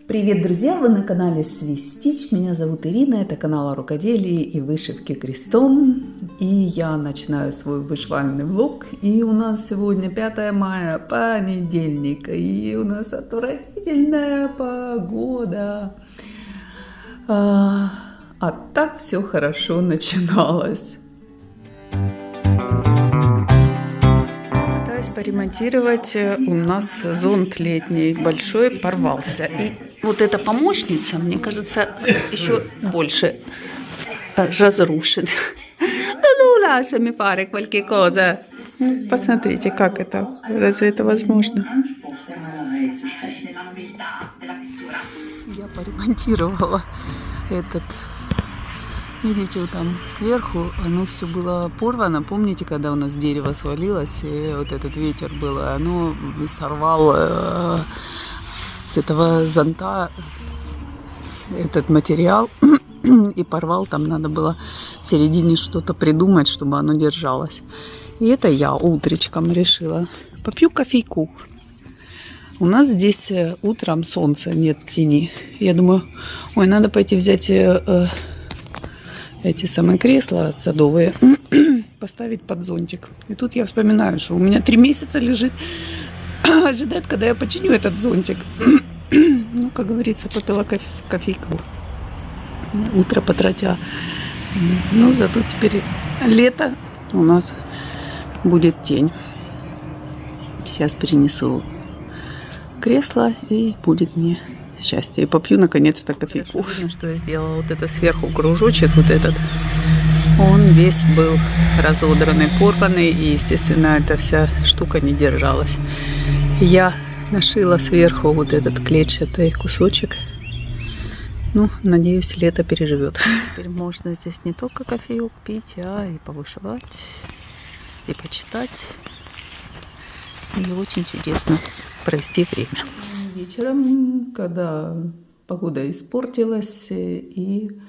Привет, друзья! Вы на канале Swiss Stitch. Меня зовут Ирина, это канал о рукоделии и вышивке крестом. И я начинаю свой вышивальный влог. И у нас сегодня 5 мая, понедельник. И у нас отвратительная погода. А так все хорошо начиналось. Пытаюсь поремонтировать. У нас зонт летний большой порвался. И вот эта помощница, мне кажется, еще больше разрушит. Ну, lasciami fare qualche cosa. Посмотрите, как это. Разве это возможно? Я поремонтировала этот. Видите, вот там сверху оно все было порвано. Помните, когда у нас дерево свалилось, и вот этот ветер был, оно сорвал с этого зонта этот материал и порвал. Там надо было в середине что-то придумать, чтобы оно держалось. И это я утречком решила. Попью кофейку. У нас здесь утром солнца, нет тени. Я думаю, ой, надо пойти взять эти самые кресла садовые, поставить под зонтик. И тут я вспоминаю, что у меня 3 месяца лежит, ожидает, когда я починю этот зонтик. Ну, как говорится, попила кофейку. Утро потратя. Ну, зато теперь лето, у нас будет тень. Сейчас перенесу кресло, и будет мне счастье. И попью наконец-то кофейку. Видно, что я сделала вот это сверху кружочек, вот этот. Он весь был разодранный, порванный, и, естественно, эта вся штука не держалась. Я нашила сверху вот этот клетчатый кусочек. Ну, надеюсь, лето переживет. Теперь можно здесь не только кофеек пить, а и повышивать, и почитать. И очень чудесно провести время. Вечером, когда погода испортилась, и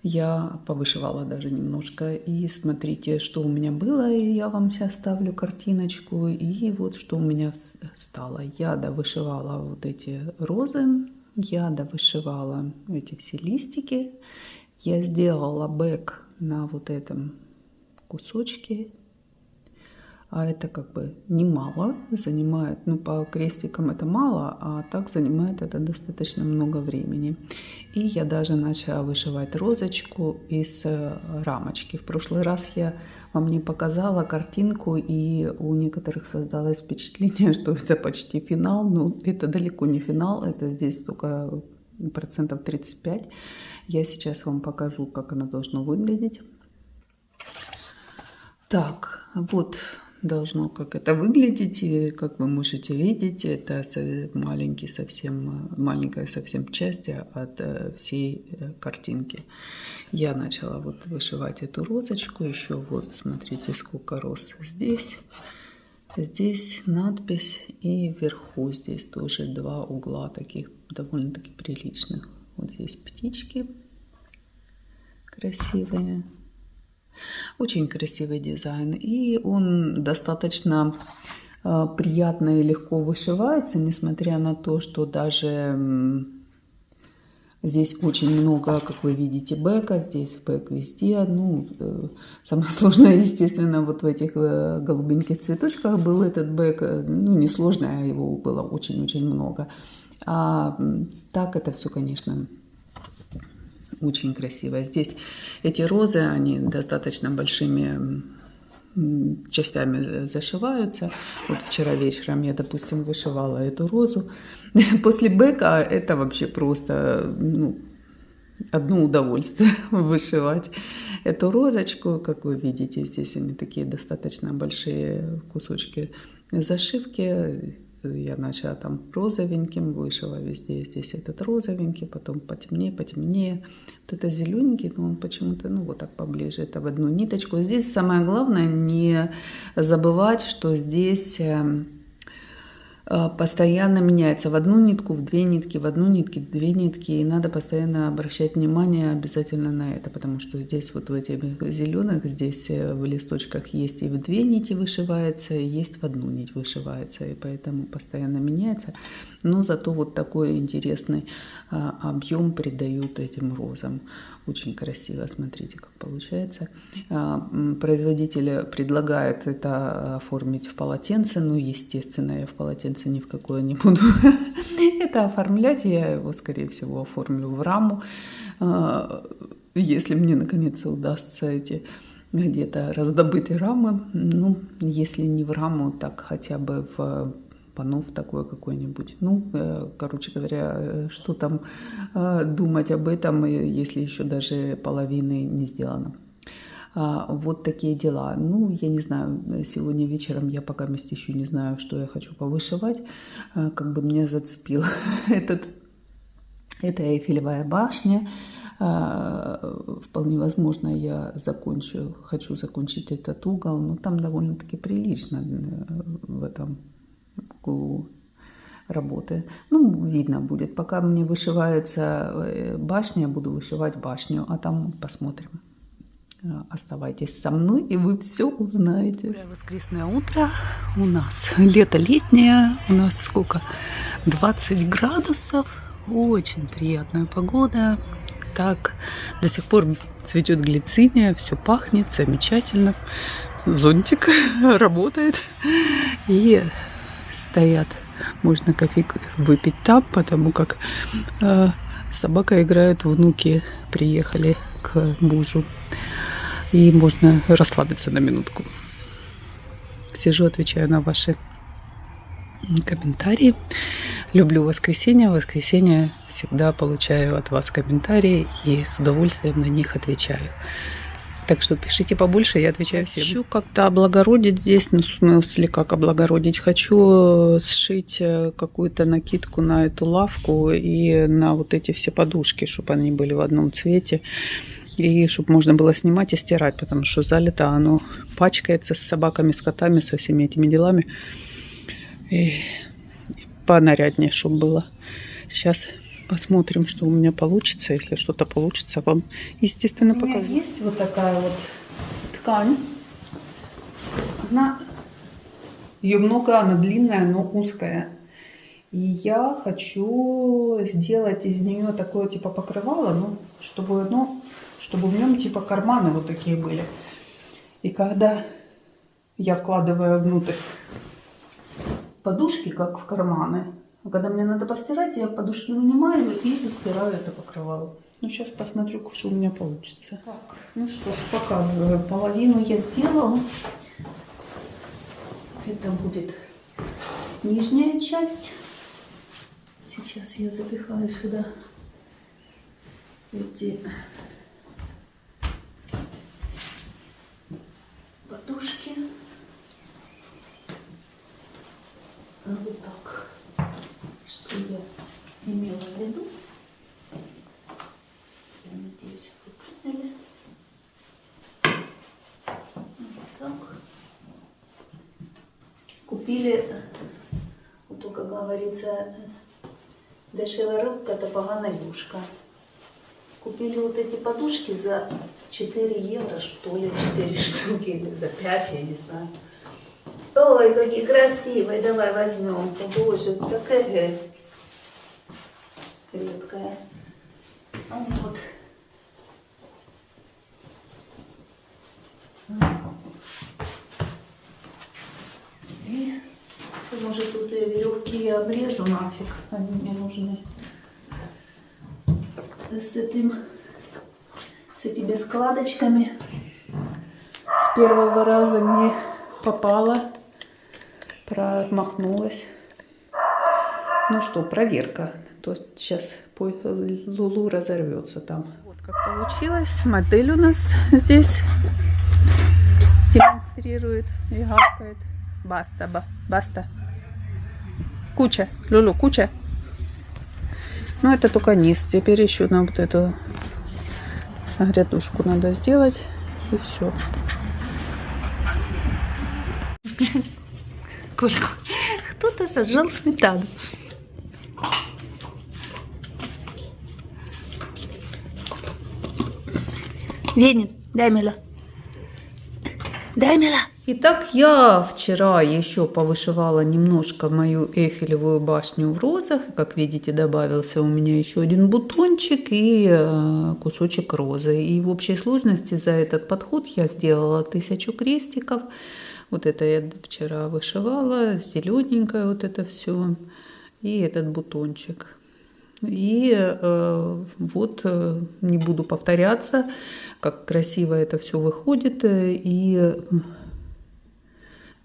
я повышивала даже немножко. И смотрите, что у меня было. И я вам сейчас ставлю картиночку. И вот что у меня стало. Я довышивала вот эти розы. Я довышивала эти все листики. Я сделала бэк на вот этом кусочке. А это как бы немало занимает, ну по крестикам это мало, а так занимает это достаточно много времени. И я даже начала вышивать розочку из рамочки. В прошлый раз я вам не показала картинку, и у некоторых создалось впечатление, что это почти финал. Но это далеко не финал, это здесь только процентов 35. Я сейчас вам покажу, как оно должно выглядеть. Так, вот должно как это выглядеть, и как вы можете видеть, это маленькая совсем часть от всей картинки. Я начала вот вышивать эту розочку, еще вот смотрите, сколько роз здесь. Здесь надпись, и вверху здесь тоже 2 угла таких довольно-таки приличных. Вот здесь птички красивые. Очень красивый дизайн, и он достаточно приятно и легко вышивается, несмотря на то, что даже здесь очень много, как вы видите, бэка, здесь бэк везде. Ну, самое сложное, естественно, вот в этих голубеньких цветочках был этот бэк, ну, не сложное, а его было очень-очень много. А так это все, конечно, очень красиво. Здесь эти розы, они достаточно большими частями зашиваются. Вот вчера вечером я, допустим, вышивала эту розу. После бэка это вообще просто, ну, одно удовольствие вышивать эту розочку. Как вы видите, здесь они такие достаточно большие кусочки зашивки. я начала там розовеньким, вышила везде, здесь этот розовенький, потом потемнее, потемнее. Вот это зелененький, но он почему-то, ну вот так поближе, это в одну ниточку. Здесь самое главное не забывать, что здесь постоянно меняется в одну нитку, в две нитки, в одну нитку, в две нитки. И надо постоянно обращать внимание обязательно на это, потому что здесь вот в этих зеленых, здесь в листочках есть и в две нити вышивается, и есть в одну нить вышивается, и поэтому постоянно меняется. Но зато вот такой интересный объем придают этим розам. Очень красиво, смотрите, как получается. Производитель предлагает это оформить в полотенце. Ну, естественно, я в полотенце ни в какое не буду это оформлять. Я его, скорее всего, оформлю в раму. Если мне, наконец, удастся эти где-то раздобыть рамы. Ну, если не в раму, так хотя бы в панов такой какой-нибудь. Ну, короче говоря, что там думать об этом, если еще даже половины не сделано. Вот такие дела. Ну, я не знаю, сегодня вечером я пока еще не знаю, что я хочу повышивать. Как бы меня зацепила эта Эйфелевая башня. Вполне возможно, я хочу закончить этот угол, но там довольно-таки прилично в этом углу работы. Ну, видно будет. Пока мне вышивается башня, я буду вышивать башню, а там посмотрим. Оставайтесь со мной, и вы все узнаете. Доброе воскресное утро. У нас лето летнее. У нас сколько? 20 градусов. Очень приятная погода. Так, до сих пор цветет глициния, все пахнет замечательно. Зонтик работает. И стоят. Можно кофе выпить там, потому как собака играет, внуки приехали к мужу. И можно расслабиться на минутку. Сижу, отвечаю на ваши комментарии. Люблю воскресенье. В воскресенье всегда получаю от вас комментарии и с удовольствием на них отвечаю. Так что пишите побольше, я отвечаю всем. Хочу как-то облагородить здесь, ну, в смысле, как облагородить. Хочу сшить какую-то накидку на эту лавку и на вот эти все подушки, чтобы они были в одном цвете. И чтобы можно было снимать и стирать, потому что залито оно пачкается с собаками, с котами, со всеми этими делами. И понаряднее, чтобы было. Сейчас посмотрим, что у меня получится. Если что-то получится, вам, естественно, покажу. У меня есть вот такая вот ткань. Ее много, она длинная, но узкая. И я хочу сделать из нее такое типа покрывало, ну, чтобы в нем типа карманы вот такие были. И когда я вкладываю внутрь подушки, как в карманы, а когда мне надо постирать, я подушки вынимаю и стираю это покрывало. Ну, сейчас посмотрю, что у меня получится. Так, ну что ж, показываю. Половину я сделала. Это будет нижняя часть. Сейчас я запихаю сюда эти подушки. Вот так. Что я имела в виду. Я надеюсь, вы поняли. Вот так. Купили, вот как говорится, дешева рыбка, то погана юшка. Купили вот эти подушки за 4 евро, что ли, 4 штуки, или за 5, я не знаю. Ой, какие красивые, давай возьмем. Боже, такая редкая. Вот. И, может, тут и веревки я обрежу нафиг, они мне нужны. С этими складочками с первого раза не попала, промахнулась. Ну что, проверка. То есть сейчас Лулу разорвется там. Вот как получилось. Модель у нас здесь демонстрирует и гавкает. Баста, баста. Куча. Лулу, куча. Ну, это только низ. Теперь еще на вот эту грядушку надо сделать. И все. Кольку, кто-то сожрал сметану. Венин, дай Мила. Дай Мила. Итак, я вчера еще повышивала немножко мою Эйфелевую башню в розах. Как видите, добавился у меня еще один бутончик и кусочек розы. И в общей сложности за этот подход я сделала 1000 крестиков. Вот это я вчера вышивала, зелененькое вот это все. И этот бутончик. И вот не буду повторяться, как красиво это все выходит. И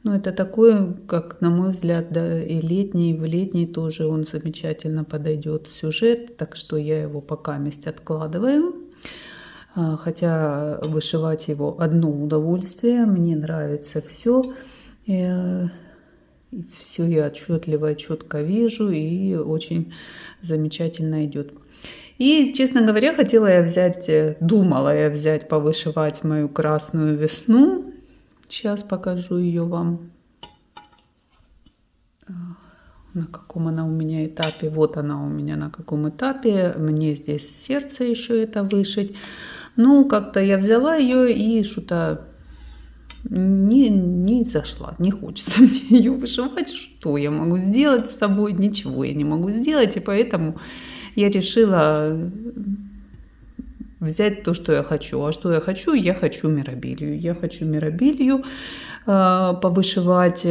ну, это такой, как на мой взгляд, да, и летний, в летний тоже он замечательно подойдет сюжет. Так что я его пока откладываю. Хотя вышивать его одно удовольствие. Мне нравится все. Все я отчетливо, четко вижу и очень замечательно идет. И, честно говоря, хотела я взять, думала я взять, повышивать мою красную весну. Сейчас покажу ее вам. На каком она у меня этапе. Вот она у меня на каком этапе. Мне здесь сердце еще это вышить. Ну, как-то я взяла ее и что-то не зашла, не хочется мне ее вышивать. Что я могу сделать с собой? Ничего я не могу сделать, и поэтому я решила взять то, что я хочу. А что я хочу? Я хочу мирабилью. Я хочу мирабилью повышивать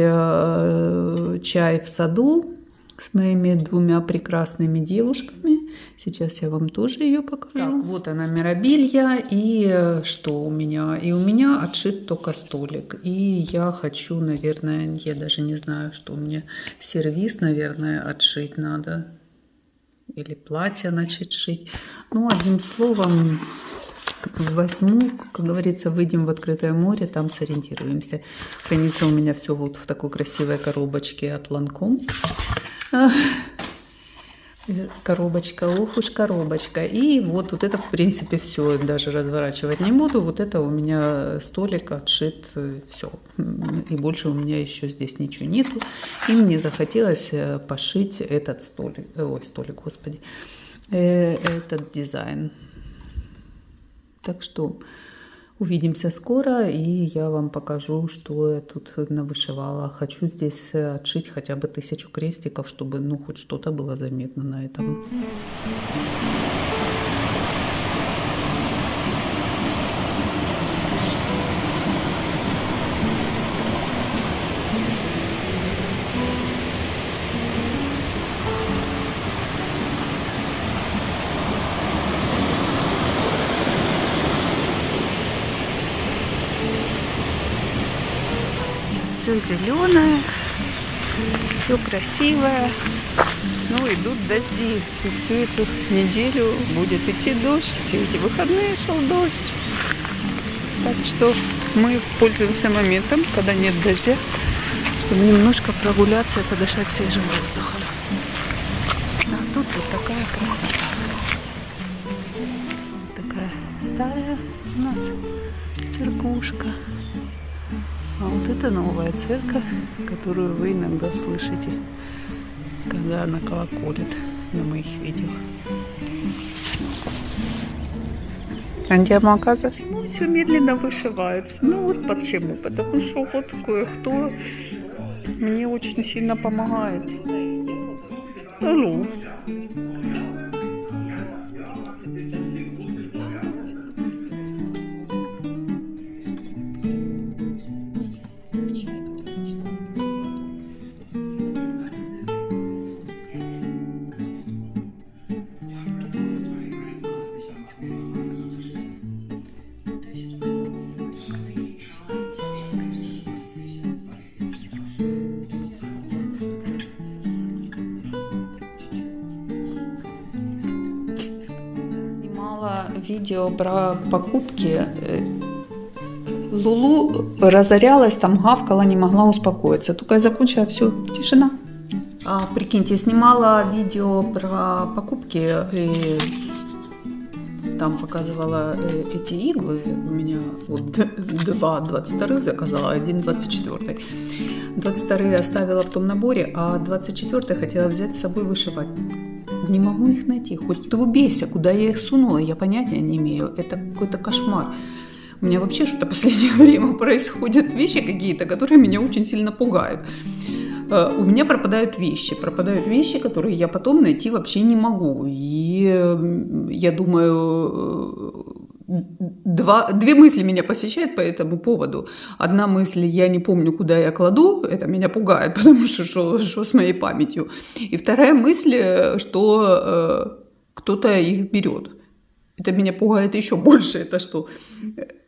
чай в саду с моими 2 прекрасными девушками. Сейчас я вам тоже ее покажу. Так, вот она мирабилья. И что у меня? И у меня отшит только столик. И я хочу, наверное, я даже не знаю, что мне сервиз, наверное, отшить надо. Или платье начать шить. Ну, одним словом, возьму, как говорится, выйдем в открытое море, там сориентируемся. Хранится у меня все вот в такой красивой коробочке от Lancome. Коробочка, ох уж коробочка. И вот это, в принципе, все. Даже разворачивать не буду. Вот это у меня столик отшит, все. И больше у меня еще здесь ничего нету. И мне захотелось пошить этот столик. Ой, столик, господи. Этот дизайн. Так что увидимся скоро, и я вам покажу, что я тут навышивала. Хочу здесь отшить хотя бы 1000 крестиков, чтобы ну хоть что-то было заметно на этом. Все зеленое, все красивое, но идут дожди, и всю эту неделю будет идти дождь, все эти выходные шел дождь, так что мы пользуемся моментом, когда нет дождя, чтобы немножко прогуляться и подышать свежим воздухом. А тут вот такая красота, такая старая у нас церквушка. А вот это новая церковь, которую вы иногда слышите, когда она колоколит на моих видео. Антиама оказывается, все медленно вышивается. Ну вот почему? Потому что вот кое-кто мне очень сильно помогает. Алло. Видео про покупки. Лулу разорялась, там гавкала, не могла успокоиться. Только я закончила, все, тишина. Прикиньте, снимала видео про покупки и там показывала эти иглы. У меня вот 2 22-х заказала, 1 24-й. 22-е оставила в том наборе, а 24-е хотела взять с собой вышивать. Не могу их найти. Хоть ты убейся, куда я их сунула, я понятия не имею. Это какой-то кошмар. У меня вообще что-то в последнее время происходят вещи какие-то, которые меня очень сильно пугают. У меня пропадают вещи, которые я потом найти вообще не могу. И я думаю, две мысли меня посещают по этому поводу. Одна мысль, я не помню, куда я кладу, это меня пугает, потому что с моей памятью. И вторая мысль, что кто-то их берет. Это меня пугает еще больше. Это что,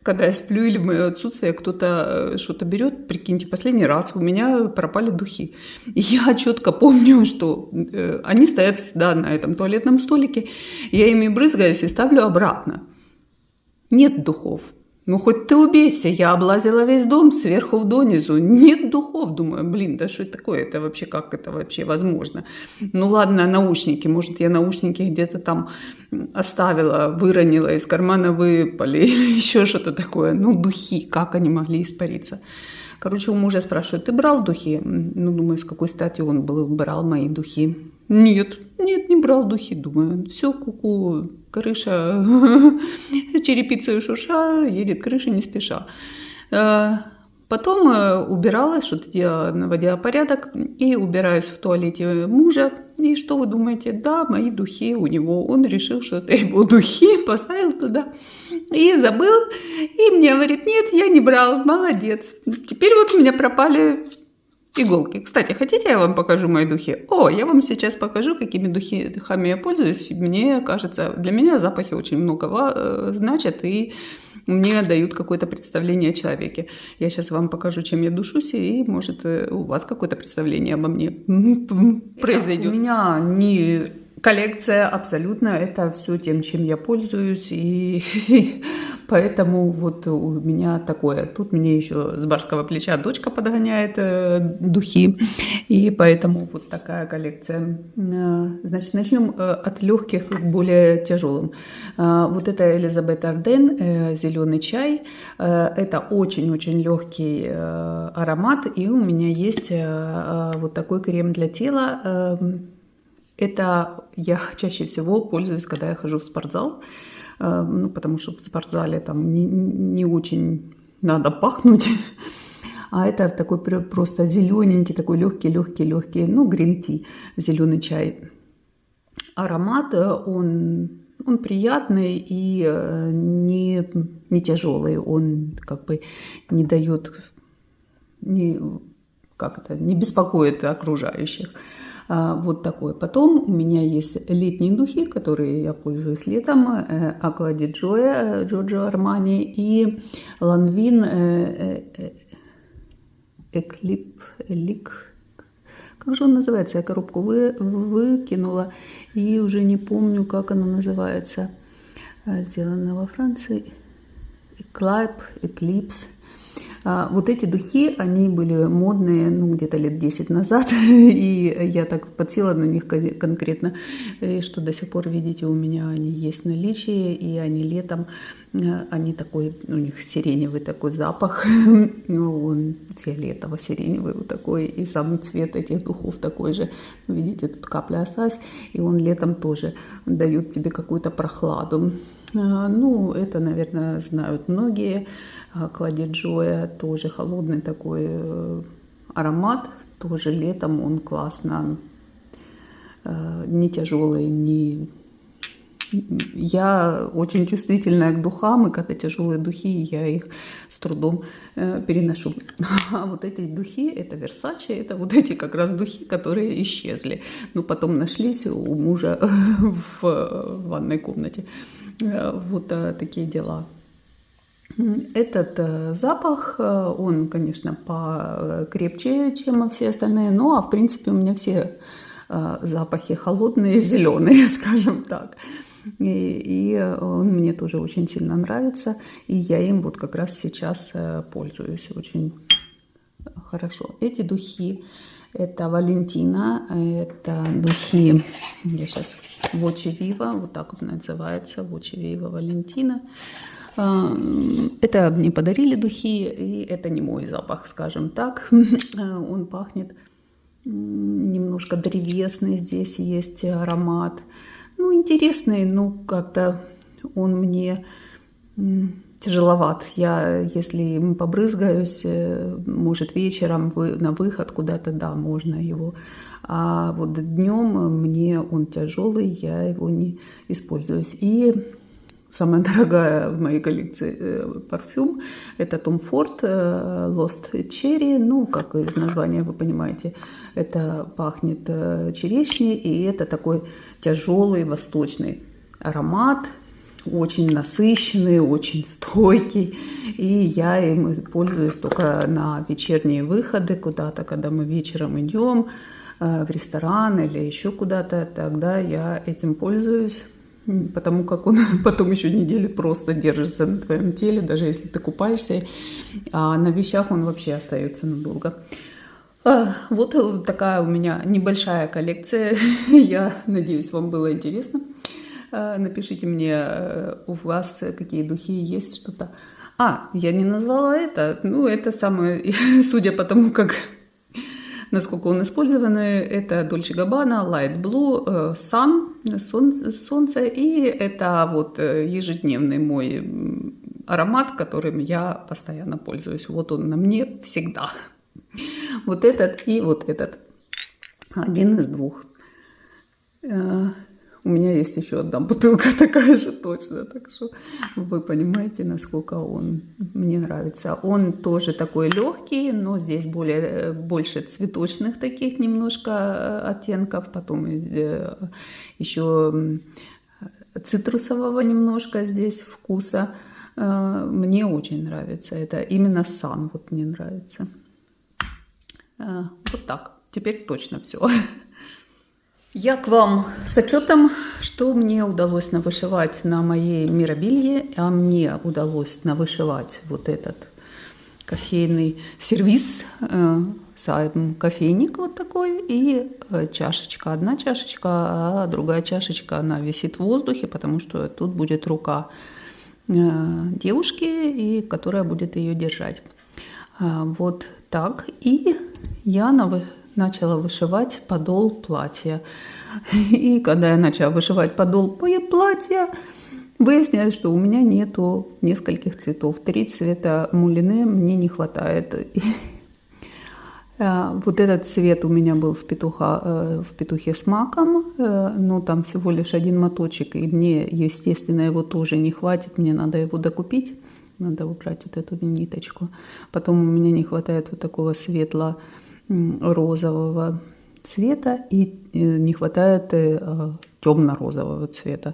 когда я сплю или в мое отсутствие, кто-то что-то берет. Прикиньте, последний раз у меня пропали духи. И я четко помню, что они стоят всегда на этом туалетном столике. Я ими брызгаюсь и ставлю обратно. Нет духов. Ну, хоть ты убейся, я облазила весь дом сверху донизу. Нет духов. Думаю, блин, да что это такое? Это вообще, как это вообще возможно? Ну, ладно, наушники. Может, я наушники где-то там оставила, выронила, из кармана выпали или еще что-то такое. Ну, духи, как они могли испариться? Короче, у мужа спрашивают, ты брал духи? Ну, думаю, с какой стати он брал мои духи? Нет, не брал духи. Думаю, все, куку, крыша, черепица и шуша, едет крыша не спеша. Потом убиралась, что-то я наводила порядок, и убираюсь в туалете мужа. И что вы думаете? Да, мои духи у него. Он решил, что это его духи, поставил туда и забыл. И мне говорит, нет, я не брал, молодец. Теперь вот у меня пропали иголки. Кстати, хотите, я вам покажу мои духи? О, я вам сейчас покажу, какими духами я пользуюсь. Мне кажется, для меня запахи очень много значат и мне дают какое-то представление о человеке. Я сейчас вам покажу, чем я душусь, и, может, у вас какое-то представление обо мне произойдет. У меня не коллекция абсолютно, это все тем, чем я пользуюсь, и поэтому вот у меня такое. Тут мне еще с барского плеча дочка подгоняет духи, и поэтому вот такая коллекция. Значит, начнем от легких к более тяжелым. Вот это Элизабет Арден, зеленый чай. Это очень-очень легкий аромат, и у меня есть вот такой крем для тела. Это я чаще всего пользуюсь, когда я хожу в спортзал, ну, потому что в спортзале там не очень надо пахнуть. А это такой просто зелененький, такой легкий, ну, грин-ти, зеленый чай. Аромат, он приятный и не тяжелый, он как бы не дает, не беспокоит окружающих. Вот такой. Потом у меня есть летние духи, которые я пользуюсь летом. Acqua di Gioia, Giorgio Armani и Lanvin Eclipse. Как же он называется? Я коробку выкинула и уже не помню, как оно называется. Сделано во Франции. Eclipse. Вот эти духи, они были модные, ну, где-то лет 10 назад, и я так подсела на них конкретно, и что до сих пор, видите, у меня они есть в наличии, и они летом, они такой, у них сиреневый такой запах, ну, он фиолетово-сиреневый вот такой, и сам цвет этих духов такой же, видите, тут капля осталась, и он летом тоже дает тебе какую-то прохладу. Ну, это, наверное, знают многие. Acqua di Gioia тоже холодный такой аромат, тоже летом он классно, не тяжелый, не... Я очень чувствительная к духам, и когда тяжелые духи, я их с трудом переношу. А вот эти духи, это Versace, это вот эти как раз духи, которые исчезли. Ну, потом нашлись у мужа в ванной комнате. Вот такие дела. Этот запах, он, конечно, покрепче, чем все остальные, ну, а в принципе у меня все запахи холодные, зеленые, скажем так. И он мне тоже очень сильно нравится, и я им вот как раз сейчас пользуюсь очень хорошо. Эти духи Это Валентина, это духи, я сейчас Voce Viva, вот так вот называется, Voce Viva Валентина. Это мне подарили духи, и это не мой запах, скажем так. Он пахнет немножко древесный, здесь есть аромат. Ну, интересный, но как-то он мне тяжеловат. Я, если им побрызгаюсь, может, вечером на выход куда-то, да, можно его. А вот днем мне он тяжелый, я его не используюсь. И самая дорогая в моей коллекции парфюм – это Tom Ford Lost Cherry. Ну, как из названия вы понимаете, это пахнет черешней, и это такой тяжелый восточный аромат, очень насыщенный, очень стойкий. И я им пользуюсь только на вечерние выходы куда-то, когда мы вечером идем в ресторан или еще куда-то, тогда я этим пользуюсь. Потому как он потом еще неделю просто держится на твоем теле, даже если ты купаешься, а на вещах он вообще остается надолго. Вот такая у меня небольшая коллекция. Я надеюсь, вам было интересно. Напишите мне, у вас какие духи есть, что-то. Я не назвала это. Ну, это самое, судя по тому, как... Насколько он использованный, это Dolce Gabbana Light Blue Sun, солнце, и это вот ежедневный мой аромат, которым я постоянно пользуюсь. Вот он на мне всегда. Вот этот и вот этот. Один из двух. У меня есть еще одна бутылка такая же точно, так что вы понимаете, насколько он мне нравится. Он тоже такой легкий, но здесь больше цветочных таких немножко оттенков, потом еще цитрусового немножко здесь вкуса. Мне очень нравится. Это именно Sun вот мне нравится. Вот так. Теперь точно все. Я к вам с отчетом, что мне удалось навышивать на моей мирабелье. А мне удалось навышивать вот этот кофейный сервиз, сам кофейник вот такой и чашечка. Одна чашечка, а другая чашечка, она висит в воздухе, потому что тут будет рука девушки, и которая будет ее держать. Вот так. И я начала вышивать подол платья. И когда я начала вышивать подол платья, выяснилось, что у меня нету нескольких цветов. 3 цвета мулине мне не хватает. Вот этот цвет у меня был в петухе с маком, но там всего лишь 1 моточек, и мне, естественно, его тоже не хватит, мне надо его докупить. Надо убрать вот эту ниточку. Потом у меня не хватает вот такого светло-розового цвета и не хватает темно-розового цвета,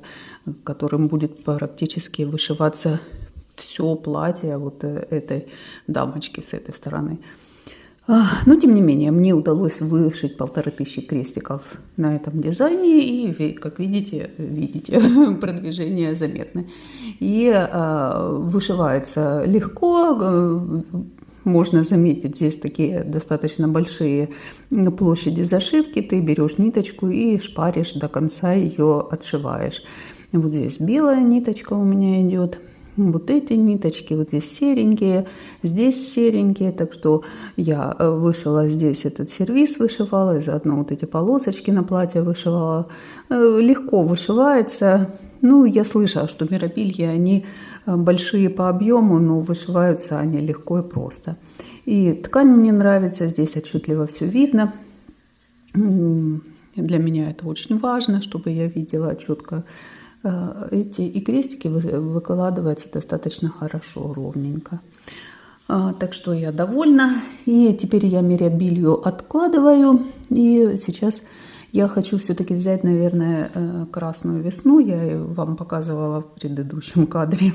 которым будет практически вышиваться все платье вот этой дамочки с этой стороны. Но, тем не менее, мне удалось вышить 1500 крестиков на этом дизайне. И, как видите, продвижение заметно. И вышивается легко. Можно заметить, здесь такие достаточно большие площади зашивки. Ты берешь ниточку и шпаришь до конца, ее отшиваешь. Вот здесь белая ниточка у меня идет. Вот эти ниточки, вот здесь серенькие, здесь серенькие. Так что я вышила здесь этот сервиз, вышивала, и заодно вот эти полосочки на платье вышивала. Легко вышивается. Ну, я слышала, что мирабельи, они большие по объему, но вышиваются они легко и просто. И ткань мне нравится, здесь отчетливо все видно. Для меня это очень важно, чтобы я видела четко и крестики выкладываются достаточно хорошо, ровненько. Так что я довольна. И теперь я мирабелью откладываю. И сейчас я хочу все-таки взять, наверное, красную весну. Я вам показывала в предыдущем кадре,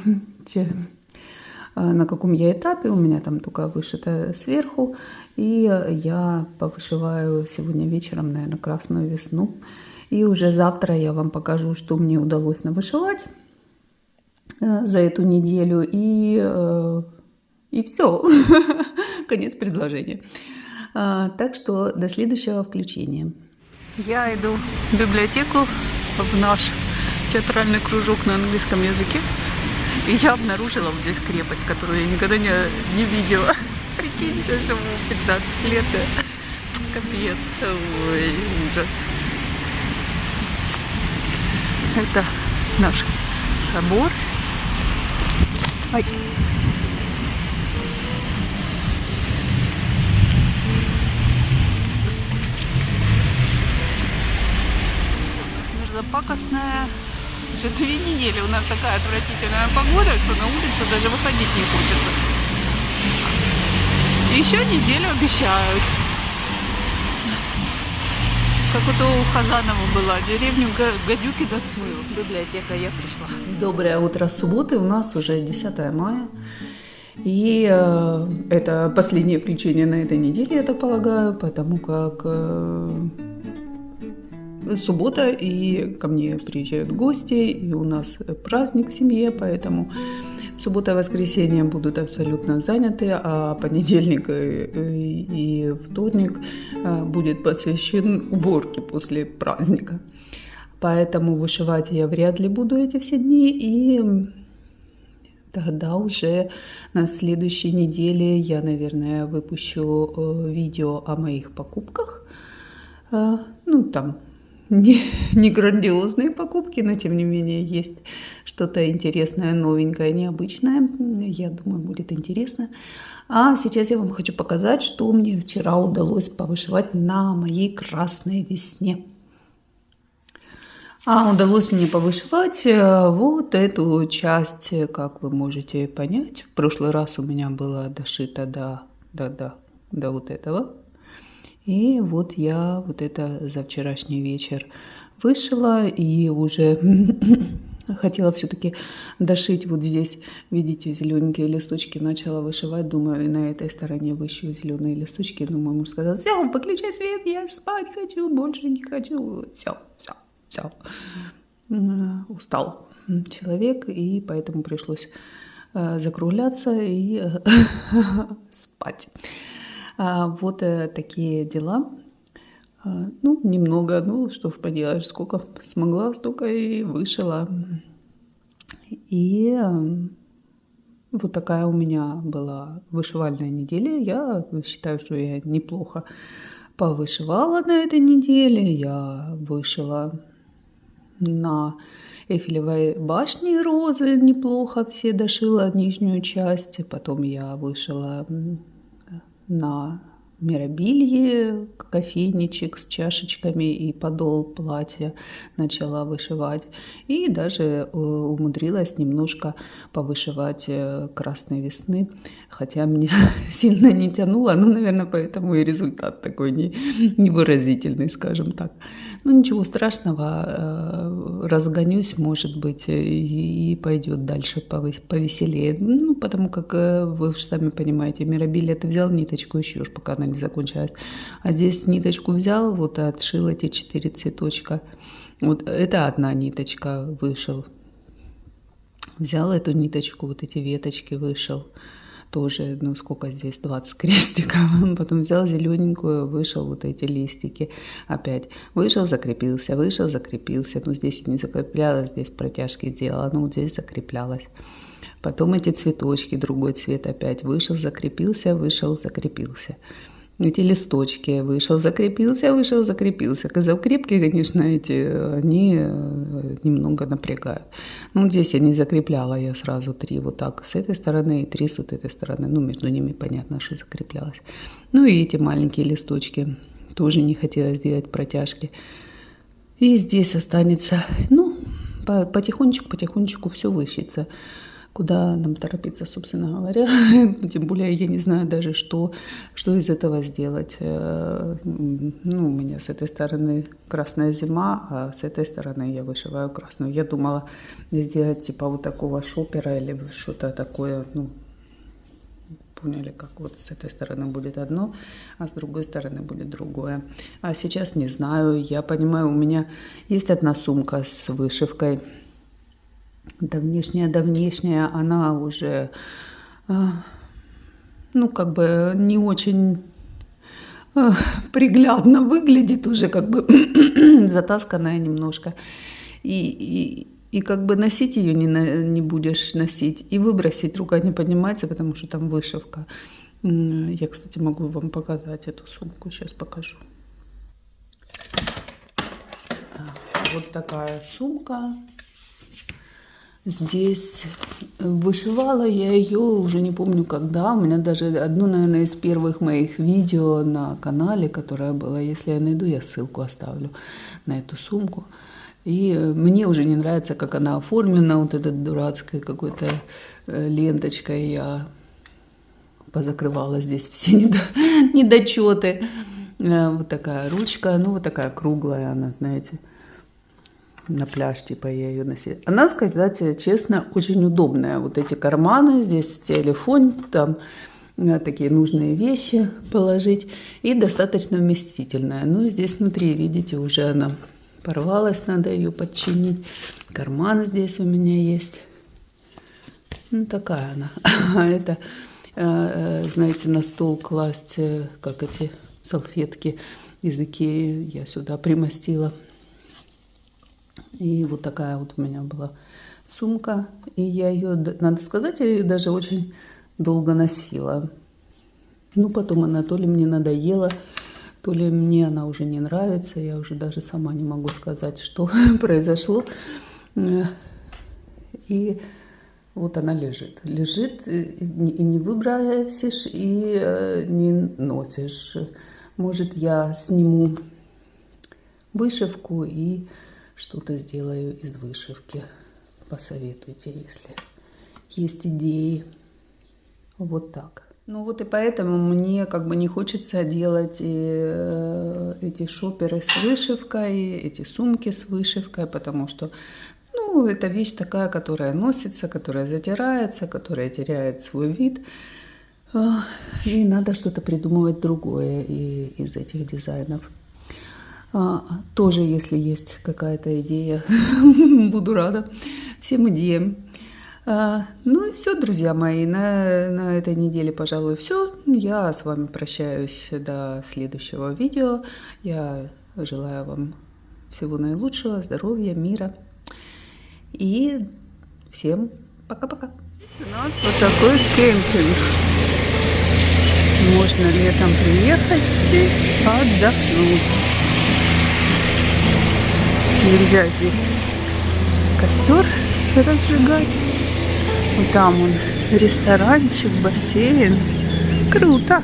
на каком я этапе. У меня там только вышито сверху. И я повышиваю сегодня вечером, наверное, красную весну. И уже завтра я вам покажу, что мне удалось навышивать за эту неделю. И все. Конец предложения. Так что до следующего включения. Я иду в библиотеку, в наш театральный кружок на английском языке. И я обнаружила вот здесь крепость, которую я никогда не видела. Прикиньте, живу 15 лет. Капец. Ой, ужас. Это наш собор. Ой. Мерзопакостная. Уже 2 недели у нас такая отвратительная погода, что на улицу даже выходить не хочется. Еще неделю обещают. Как это у Хазанова была, деревню гадюки до смыл. Библиотека, я пришла. Доброе утро субботы, у нас уже 10 мая. И это последнее включение на этой неделе, я так полагаю, потому как суббота, и ко мне приезжают гости, и у нас праздник в семье, поэтому суббота и воскресенье будут абсолютно заняты, а понедельник и вторник будет посвящен уборке после праздника. Поэтому вышивать я вряд ли буду эти все дни, и тогда уже на следующей неделе я, наверное, выпущу видео о моих покупках. Ну, там не грандиозные покупки, но тем не менее есть что-то интересное, новенькое, необычное. Я думаю, будет интересно. А сейчас я вам хочу показать, что мне вчера удалось повышивать на моей красной весне. Удалось мне повышивать вот эту часть, как вы можете понять. В прошлый раз у меня было дошито до вот этого. И вот я вот это за вчерашний вечер вышила и уже хотела все-таки дошить вот здесь, видите, зелененькие листочки, начала вышивать, думаю, на этой стороне вышью зеленые листочки, но мой муж сказал: все, выключай свет, я спать хочу, больше не хочу, все. Устал человек, и поэтому пришлось закругляться и спать. Вот такие дела. Ну, немного, ну, что ж поделаешь, сколько смогла, столько и вышила. И вот такая у меня была вышивальная неделя. Я считаю, что я неплохо повышивала на этой неделе. Я вышила на Эйфелевой башне розы неплохо, все дошила нижнюю часть. Потом я вышила на мирабилье кофейничек с чашечками и подол платья начала вышивать. И даже умудрилась немножко повышивать красной весны, хотя меня сильно не тянуло, но, наверное, поэтому и результат такой невыразительный, скажем так. Ну, ничего страшного, разгонюсь, может быть, и пойдет дальше повеселее. Ну, потому как вы же сами понимаете, мирабиль ты взял ниточку и шьешь, пока она не закончилась. А здесь ниточку взял, вот отшил эти 4 цветочка. Вот это одна ниточка вышел. Взял эту ниточку, вот эти веточки вышел. Тоже, ну сколько здесь, 20 крестиков. Потом взял зелененькую, вышел вот эти листики. Опять вышел, закрепился, вышел, закрепился. Ну здесь не закреплялась, здесь протяжки делала, но вот здесь закреплялась. Потом эти цветочки, другой цвет опять. Вышел, закрепился, вышел, закрепился. Эти листочки, вышел, закрепился, вышел, закрепился. Закрепки, конечно, они немного напрягают. Ну, здесь я не закрепляла, я сразу 3 вот так с этой стороны и 3 с вот этой стороны. Ну, между ними понятно, что закреплялось. Ну, и эти маленькие листочки тоже не хотела сделать протяжки. И здесь останется, ну, потихонечку все вышьется. Куда нам торопиться, собственно говоря. Тем более я не знаю даже, что из этого сделать. Ну, у меня с этой стороны красная зима, а с этой стороны я вышиваю красную. Я думала сделать типа вот такого шопера или что-то такое, ну, поняли, как вот с этой стороны будет одно, а с другой стороны будет другое. А сейчас не знаю, я понимаю, у меня есть одна сумка с вышивкой. Давнешняя, она уже, ну, как бы не очень приглядно выглядит, уже как бы затасканная немножко. И как бы носить ее не будешь носить, и выбросить рука не поднимается, потому что там вышивка. Я, кстати, могу вам показать эту сумку, сейчас покажу. Вот такая сумка. Здесь вышивала я ее уже не помню когда. У меня даже одно, наверное, из первых моих видео на канале, которое было. Если я найду, я ссылку оставлю на эту сумку. И мне уже не нравится, как она оформлена, вот этой дурацкой какой-то ленточкой. Я позакрывала здесь все недочеты. Вот такая ручка, ну вот такая круглая она, знаете. На пляж, типа, я ее носила. Она, сказать честно, очень удобная. Вот эти карманы, здесь телефон, там такие нужные вещи положить. И достаточно вместительная. Ну, здесь внутри, видите, уже она порвалась, надо ее подчинить. Карман здесь у меня есть. Ну, такая она. А это, знаете, на стол класть, как эти салфетки из Икеи, я сюда примостила. И вот такая вот у меня была сумка. И я ее, надо сказать, я ее даже очень долго носила. Ну, потом она то ли мне надоела, то ли мне она уже не нравится. Я уже даже сама не могу сказать, что произошло. И вот она лежит. Лежит, и не выбросишь, и не носишь. Может, я сниму вышивку и что-то сделаю из вышивки. Посоветуйте, если есть идеи. Вот так. Ну вот и поэтому мне как бы не хочется делать эти шоперы с вышивкой, эти сумки с вышивкой, потому что, ну, это вещь такая, которая носится, которая затирается, которая теряет свой вид. И надо что-то придумывать другое из этих дизайнов. Тоже, если есть какая-то идея, буду рада всем идеям. Ну и все, друзья мои, на этой неделе, пожалуй, все. Я с вами прощаюсь до следующего видео. Я желаю вам всего наилучшего, здоровья, мира. И всем пока-пока. У нас вот такой кемпинг. Можно летом приехать и отдохнуть. Нельзя здесь костер разжигать. Вот там он ресторанчик, бассейн. Круто!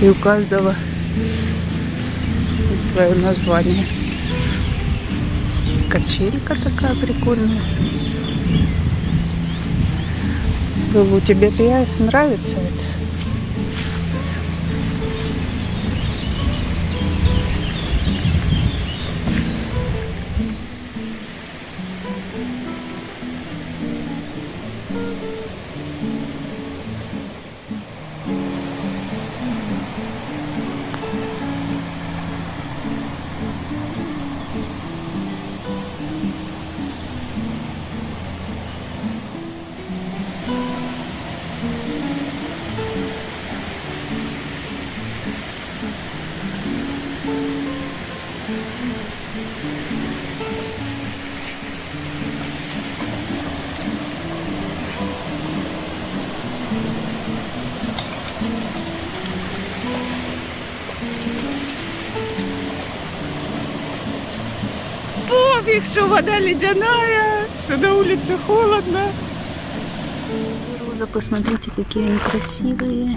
И у каждого свое название. Качелька такая прикольная. Лулу, тебе нравится это? Пофиг, что вода ледяная, что на улице холодно. Роза, посмотрите, какие они красивые.